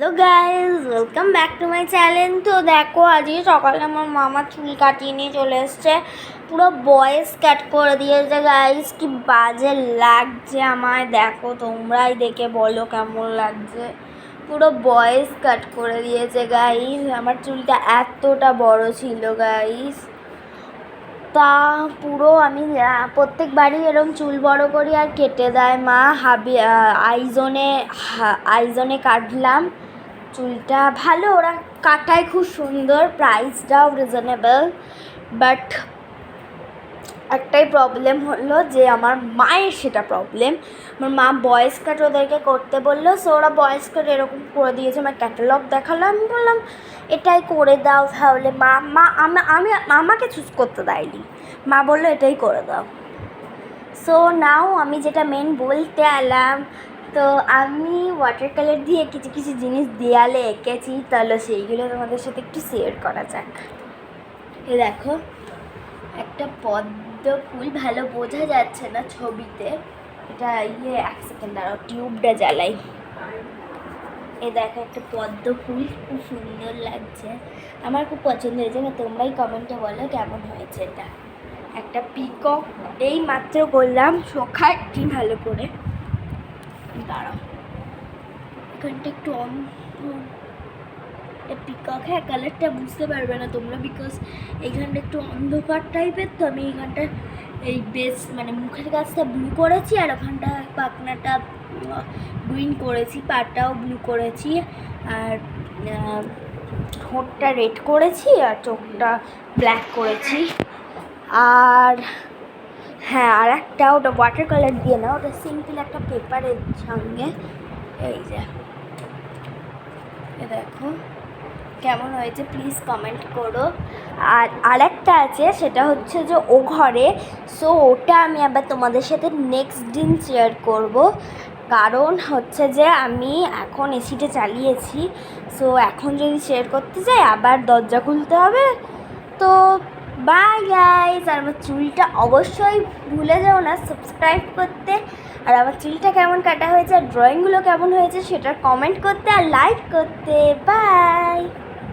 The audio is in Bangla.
Hello guys, welcome back to my channel. তো দেখো, আজকে সকালে আমার মামা চুল কাটিয়ে নিয়ে চলে এসছে, পুরো বয়েস কাট করে দিয়েছে গাইজ। কি বাজে লাগছে আমায়, দেখো তোমরাই দেখে বলো কেমন লাগছে। পুরো বয়েস কাট করে দিয়েছে গাইজ। আমার চুলটা এতটা বড় ছিল গাইজ, তা পুরো আমি প্রত্যেকবারই এরকম চুল বড় করি আর কেটে দেয় মা। আইজনে কাটলাম চুলটা, ভালো ওরা কাটায়, খুব সুন্দর, প্রাইসটাও রিজনেবল। বাট একটাই প্রবলেম হলো যে আমার মায়ের সেটা প্রবলেম। আমার মা বয়েস কাট ওদেরকে করতে বললো, সো ওরা বয়েস কাট এরকম করে দিয়েছে। আমার ক্যাটালগ দেখালো, আমি বললাম এটাই করে দাও তাহলে। আমি আমাকে চুজ করতে দেয়নি, মা বললো এটাই করে দাও। সো নাও আমি যেটা মেন বলতে এলাম, তো আমি ওয়াটার কালার দিয়ে কিছু কিছু জিনিস দেয়ালে এঁকেছি, তাহলে সেইগুলো তোমাদের সাথে একটু শেয়ার করা যাক। এ দেখো, একটা পদ্ম ফুল, ভালো বোঝা যাচ্ছে না ছবিতে, এটা এক সেকেন্ড দাঁড়াও, টিউবটা জ্বালাই। এ দেখো একটা পদ্ম ফুল, খুব সুন্দর লাগছে, আমার খুব পছন্দ হয়েছে। তোমরাই কমেন্টে বলো কেমন হয়েছে এটা। একটা পিকক এই মাত্র করলাম, শোকায় কি ভালো করে, দাঁড়াও এখানটা একটু অন। পিকক, হ্যাঁ কালারটা বুঝতে পারবে না তোমরা, বিকজ এইখানটা একটু অন্ধকার টাইপের, তো আমি এইখানটা এই বেস মানে মুখের কাছটা ব্লু করেছি, আর ওখানটা পাখনাটা গ্রিন করেছি, পাটাও ব্লু করেছি, আর ঠোঁটটা রেড করেছি, আর চোখটা ব্ল্যাক করেছি। আর হ্যাঁ, আর একটা ওটা ওয়াটার কালার দিয়ে না, ওটা সিম্পল একটা পেপারের সঙ্গে। এই যে দেখো কেমন হয়েছে, প্লিজ কমেন্ট করো। আর আরেকটা আছে, সেটা হচ্ছে যে ও ঘরে, সো ওটা আমি আবার তোমাদের সাথে নেক্সট দিন শেয়ার করব। কারণ হচ্ছে যে আমি এখন এসিটা চালিয়েছি, সো এখন যদি শেয়ার করতে যাই আবার দরজা খুলতে হবে। তো বাই গাইস, আর আমার চুলটা অবশ্যই ভুলে যাও না সাবস্ক্রাইব করতে, আর আমার চুলটা কেমন কাটা হয়েছে আর ড্রয়িংগুলো কেমন হয়েছে সেটার কমেন্ট করতে আর লাইক করতে। বাই।